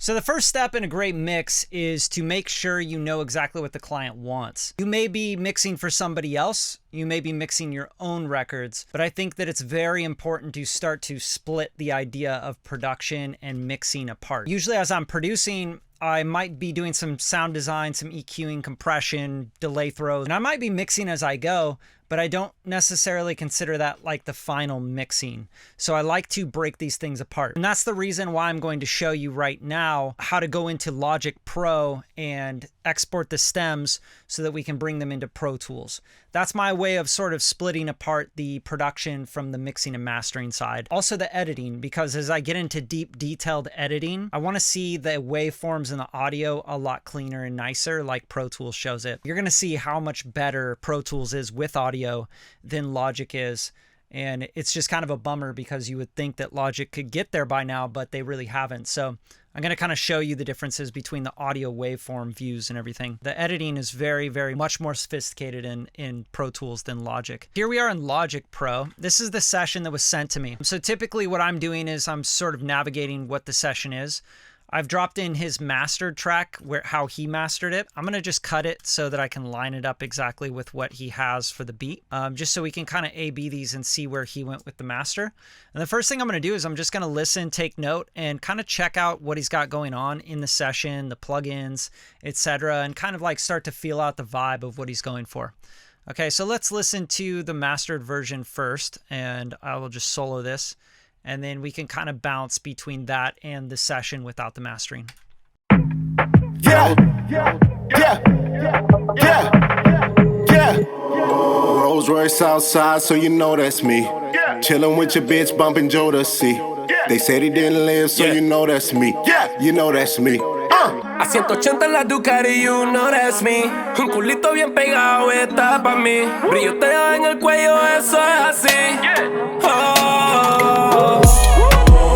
So the first step in a great mix is to make sure you know exactly what the client wants. You may be mixing for somebody else, you may be mixing your own records, but I think that it's very important to start to split the idea of production and mixing apart. Usually as I'm producing, I might be doing some sound design, some EQing, compression, delay throws, and I might be mixing as I go, but I don't necessarily consider that like the final mixing. So I like to break these things apart. And that's the reason why I'm going to show you right now how to go into Logic Pro and export the stems so that we can bring them into Pro Tools. That's my way of sort of splitting apart the production from the mixing and mastering side. Also the editing, because as I get into deep detailed editing, I want to see the waveforms and the audio a lot cleaner and nicer like Pro Tools shows it. You're going to see how much better Pro Tools is with audio than Logic is. And it's just kind of a bummer because you would think that Logic could get there by now, but they really haven't. So I'm going to kind of show you the differences between the audio waveform views and everything. The editing is very, very much more sophisticated in Pro Tools than Logic. Here we are in Logic Pro. This is the session that was sent to me. So typically what I'm doing is I'm sort of navigating what the session is. I've dropped in his mastered track, how he mastered it. I'm going to just cut it so that I can line it up exactly with what he has for the beat, just so we can kind of A/B these and see where he went with the master. And the first thing I'm going to do is I'm just going to listen, take note, and kind of check out what he's got going on in the session, the plugins, etc., and kind of like start to feel out the vibe of what he's going for. Okay, so let's listen to the mastered version first, and I will just solo this. And then we can kind of bounce between that and the session without the mastering. Yeah, yeah, yeah, yeah, yeah. Rolls Royce outside, so you know that's me. Chillin' with your bitch, bumping Jodeci. They said he didn't live, so you know that's me. Yeah, you know that's me. A 180 en la Ducati, you know that's me. Un culito bien pegado está pa' mí. Brilloteo en el cuello, eso es así. Oh.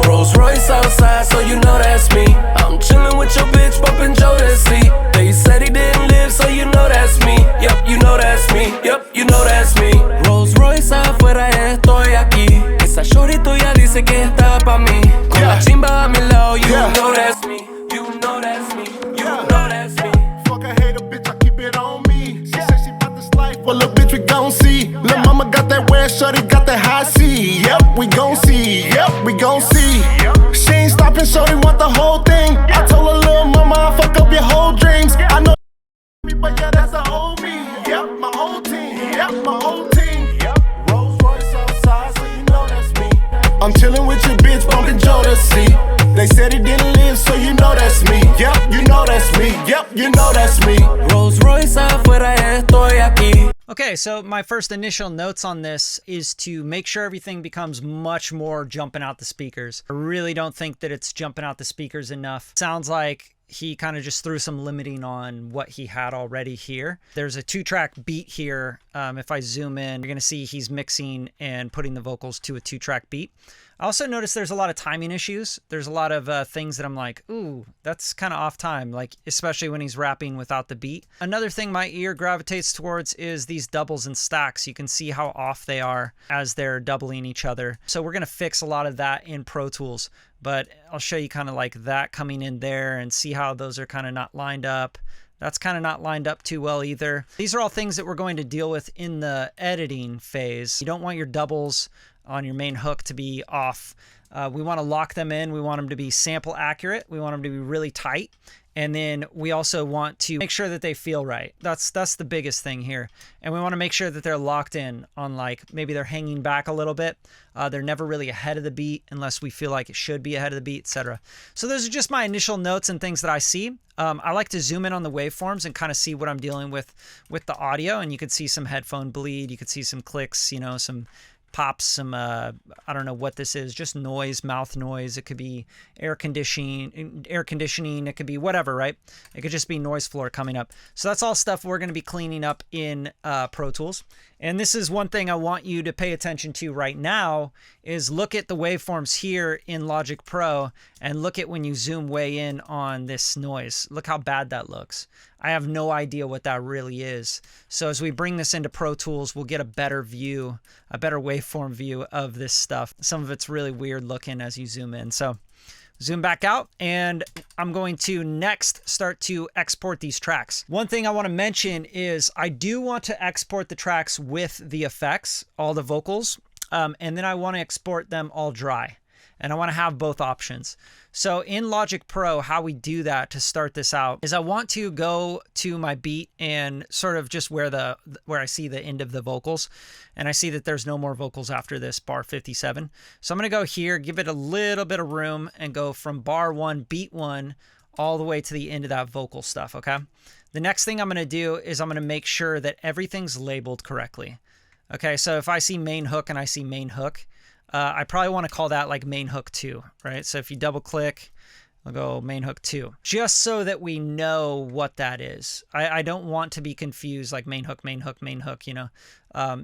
Rolls Royce outside, so you know that's me. I'm chillin' with your bitch, bumpin' Jodeci. They said he didn't live, so you know that's me. Yep, you know that's me. Yep, you know that's me. Rolls Royce afuera, estoy aquí. Esa shorty tuya dice que está pa' mí. Con la chimba a mi lado, you know that's me. You know that's me. You know that's me. Fuck, I hate a bitch, I keep it on me. She said she bout this life, well, little bitch, we gon' see. Lil' mama got that wet, shorty got that high C. Yep, we gon' see. Yep, we gon' see. She ain't stopping, shorty want the whole thing. I told her, lil' mama, I'll fuck up your whole dreams. I know me, but yeah, that's the old me. Yep, my old team. Yep, my old team. Rolls Royce outside, so you know that's me. I'm chillin' with your bitch, bumpin' Jodeci. They said he didn't live, so you know that's me. Yep, you know that's me. Yep, you know that's me. Rolls Royce afuera, estoy aquí. Okay, so my first initial notes on this is to make sure everything becomes much more jumping out the speakers. I really don't think that it's jumping out the speakers enough. Sounds like he kind of just threw some limiting on what he had already here. There's a 2-track beat here. If I zoom in, you're going to see he's mixing and putting the vocals to a 2-track beat. I also noticed there's a lot of timing issues. There's a lot of things that I'm like, ooh, that's kind of off time, like especially when he's rapping without the beat. Another thing my ear gravitates towards is these doubles and stacks. You can see how off they are as they're doubling each other. So we're going to fix a lot of that in Pro Tools, but I'll show you kind of like that coming in there and see how those are kind of not lined up. That's kind of not lined up too well either. These are all things that we're going to deal with in the editing phase. You don't want your doubles on your main hook to be off. We want to lock them in. We want them to be sample accurate. We want them to be really tight. And then we also want to make sure that they feel right. That's the biggest thing here. And we want to make sure that they're locked in on, like, maybe they're hanging back a little bit. They're never really ahead of the beat unless we feel like it should be ahead of the beat, etc. So those are just my initial notes and things that I see. I like to zoom in on the waveforms and kind of see what I'm dealing with the audio. And you could see some headphone bleed. You could see some clicks, you know, some pops, some I don't know what this is, just noise, mouth noise. It could be air conditioning, it could be whatever, right? It could just be noise floor coming up. So that's all stuff we're going to be cleaning up in Pro Tools. And this is one thing I want you to pay attention to right now is look at the waveforms here in Logic Pro and look at when you zoom way in on this noise. Look how bad that looks. I have no idea what that really is. So as we bring this into Pro Tools, we'll get a better view, a better waveform view of this stuff. Some of it's really weird looking as you zoom in. So Zoom back out, and I'm going to next start to export these tracks. One thing I want to mention is I do want to export the tracks with the effects, all the vocals, and then I want to export them all dry. And I want to have both options. So in Logic Pro, how we do that to start this out is I want to go to my beat and sort of just where I see the end of the vocals. And I see that there's no more vocals after this bar 57. So I'm going to go here, give it a little bit of room, and go from bar 1, beat 1, all the way to the end of that vocal stuff, okay? The next thing I'm going to do is I'm going to make sure that everything's labeled correctly. Okay, so if I see main hook and I see main hook, I probably want to call that like main hook 2, right? So if you double click, I'll go main hook 2, just so that we know what that is. I don't want to be confused like main hook, main hook, main hook, you know?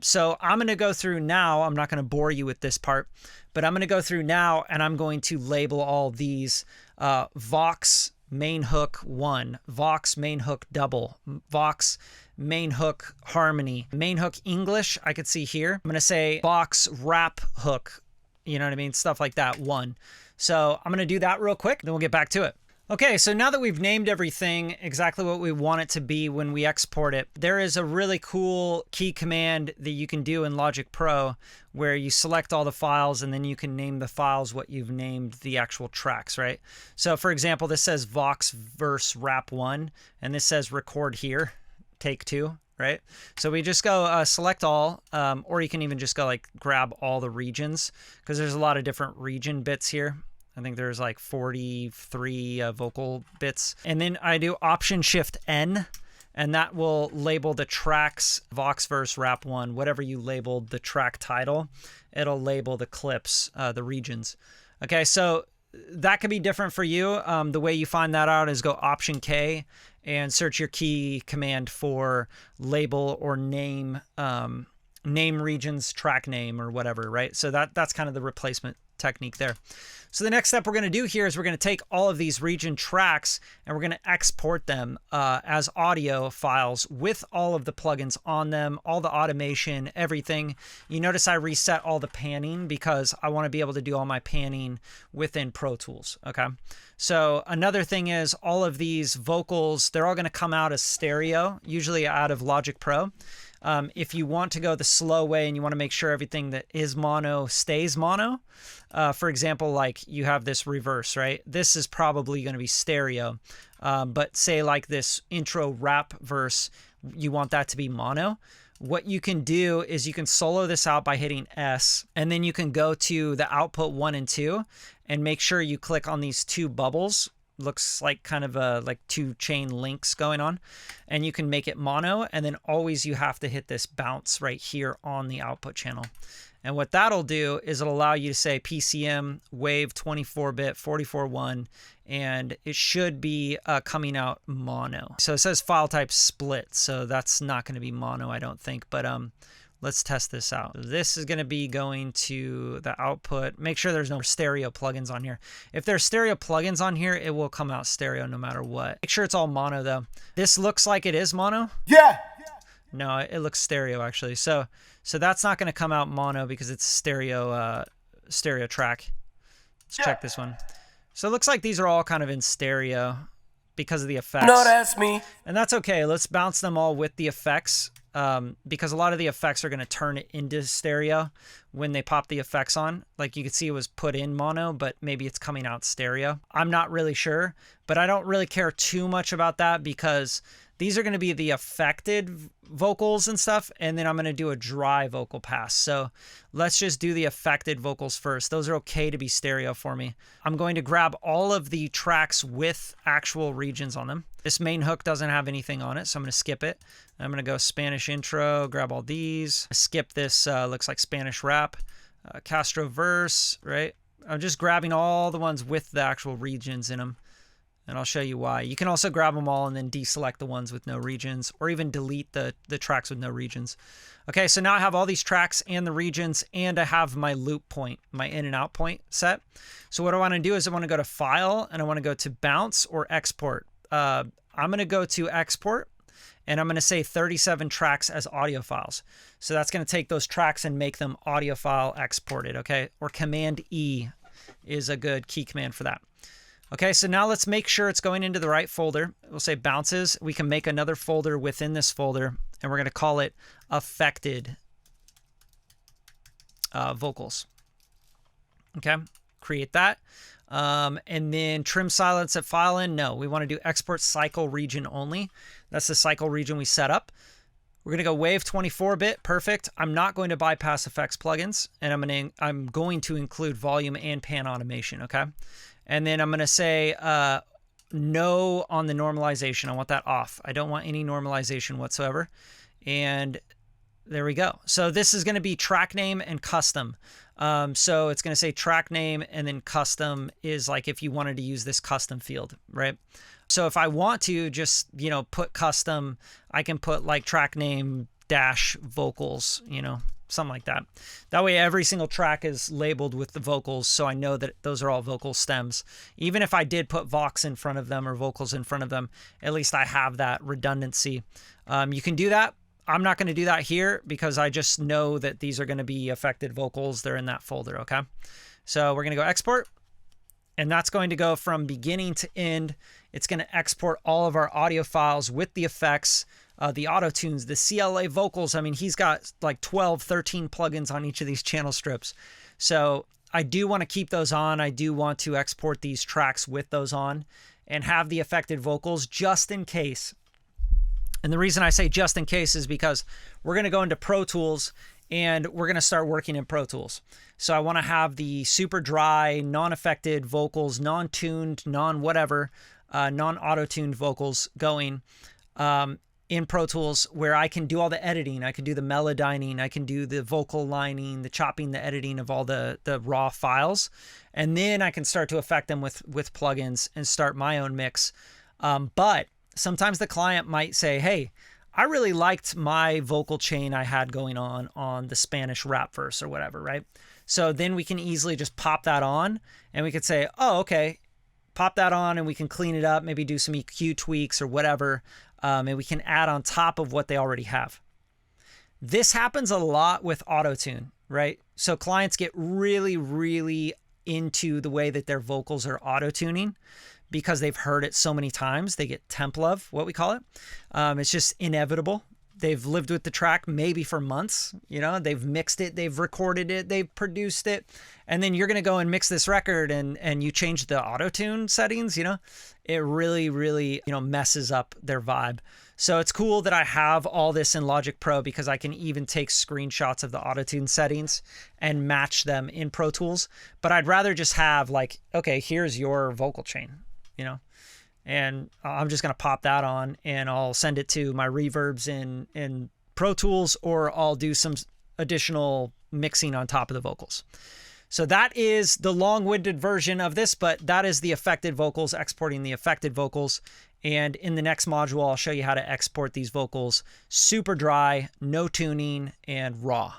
So I'm going to go through now. I'm not going to bore you with this part, but I'm going to go through now and I'm going to label all these Vox main hook 1, Vox main hook double, Vox main hook harmony, main hook English, I could see here. I'm going to say Vox rap hook, you know what I mean? Stuff like that, 1. So I'm going to do that real quick, then we'll get back to it. Okay, so now that we've named everything exactly what we want it to be when we export it, there is a really cool key command that you can do in Logic Pro where you select all the files and then you can name the files what you've named the actual tracks, right? So for example, this says Vox verse rap 1 and this says record here, take 2, right? So we just go select all, or you can even just go like grab all the regions because there's a lot of different region bits here. I think there's like 43 vocal bits. And then I do Option Shift N, and that will label the tracks, Vox verse rap 1, whatever you labeled the track title, it'll label the clips, the regions. Okay, so that could be different for you. The way you find that out is go Option K and search your key command for label or name, name regions, track name or whatever, right? So that's kind of the replacement technique there. So the next step we're going to do here is we're going to take all of these region tracks and we're going to export them as audio files with all of the plugins on them, all the automation, everything. You notice I reset all the panning because I want to be able to do all my panning within Pro Tools, okay? So another thing is all of these vocals, they're all going to come out as stereo, usually out of Logic Pro. If you want to go the slow way and you want to make sure everything that is mono stays mono, for example, like you have this reverse, right? This is probably going to be stereo, but say like this intro rap verse, you want that to be mono. What you can do is you can solo this out by hitting S, and then you can go to the output 1 and 2 and make sure you click on these 2 bubbles. Looks like kind of like 2 chain links going on, and you can make it mono, and then always you have to hit this bounce right here on the output channel. And what that'll do is it'll allow you to say PCM wave 24-bit 44.1, and it should be coming out mono. So it says file type split, so that's not going to be mono, I don't think, but let's test this out. This is going to be going to the output. Make sure there's no stereo plugins on here. If there's stereo plugins on here, it will come out stereo no matter what. Make sure it's all mono though. This looks like it is mono. Yeah. No, it looks stereo actually. So that's not going to come out mono because it's stereo track. Let's check this one. So it looks like these are all kind of in stereo because of the effects. No, that's me. And that's okay. Let's bounce them all with the effects. Because a lot of the effects are going to turn it into stereo when they pop the effects on. Like you can see it was put in mono, but maybe it's coming out stereo. I'm not really sure, but I don't really care too much about that because these are going to be the affected vocals and stuff, and then I'm going to do a dry vocal pass. So let's just do the affected vocals first. Those are okay to be stereo for me. I'm going to grab all of the tracks with actual regions on them. This main hook doesn't have anything on it, so I'm going to skip it. I'm going to go Spanish intro, grab all these. Skip this, looks like Spanish rap. Castro verse, right? I'm just grabbing all the ones with the actual regions in them. And I'll show you why. You can also grab them all and then deselect the ones with no regions, or even delete the tracks with no regions. Okay, so now I have all these tracks and the regions, and I have my loop point, my in and out point set. So what I want to do is I want to go to File, and I want to go to Bounce or Export. I'm going to go to Export, and I'm going to say 37 tracks as audio files. So that's going to take those tracks and make them audio file exported, okay? Or Command E is a good key command for that. Okay, so now let's make sure it's going into the right folder. We'll say bounces. We can make another folder within this folder, and we're going to call it affected vocals. Okay, create that. And then trim silence at file in. No, we want to do export cycle region only. That's the cycle region we set up. We're going to go wave 24-bit. Perfect. I'm not going to bypass effects plugins, and I'm going to include volume and pan automation. Okay. And then I'm going to say no on the normalization. I want that off. I don't want any normalization whatsoever. And there we go. So this is going to be track name and custom. So it's going to say track name, and then custom is like if you wanted to use this custom field, right? So if I want to just, put custom, I can put like track name dash vocals, something like that. That way every single track is labeled with the vocals, so I know that those are all vocal stems. Even if I did put vox in front of them or vocals in front of them, at least I have that redundancy. You can do that. I'm not going to do that here because I just know that these are going to be affected vocals. They're in that folder, okay? So we're going to go export, and that's going to go from beginning to end. It's going to export all of our audio files with the effects, the auto tunes, the CLA vocals. I mean, he's got like 12, 13 plugins on each of these channel strips. So I do want to keep those on. I do want to export these tracks with those on and have the affected vocals just in case. And the reason I say just in case is because we're going to go into Pro Tools and we're going to start working in Pro Tools. So I want to have the super dry, non-affected vocals, non-tuned, non-whatever, non-auto-tuned vocals going in Pro Tools, where I can do all the editing. I can do the melodyning. I can do the vocal lining, the chopping, the editing of all the raw files. And then I can start to affect them with plugins and start my own mix. But sometimes the client might say, hey, I really liked my vocal chain I had going on the Spanish rap verse or whatever, right? So then we can easily just pop that on and we could say, oh, okay, pop that on and we can clean it up, maybe do some EQ tweaks or whatever, and we can add on top of what they already have. This happens a lot with auto-tune, right? So clients get really, really into the way that their vocals are auto-tuning because they've heard it so many times. They get temp love, what we call it. It's just inevitable. They've lived with the track maybe for months, they've mixed it, they've recorded it, they've produced it, and then you're going to go and mix this record and you change the auto-tune settings, it really, really, messes up their vibe. So it's cool that I have all this in Logic Pro because I can even take screenshots of the auto-tune settings and match them in Pro Tools. But I'd rather just have like, okay, here's your vocal chain, and I'm just going to pop that on and I'll send it to my reverbs in Pro Tools, or I'll do some additional mixing on top of the vocals. So that is the long-winded version of this, but that is the affected vocals, exporting the affected vocals. And in the next module, I'll show you how to export these vocals super dry, no tuning, and raw.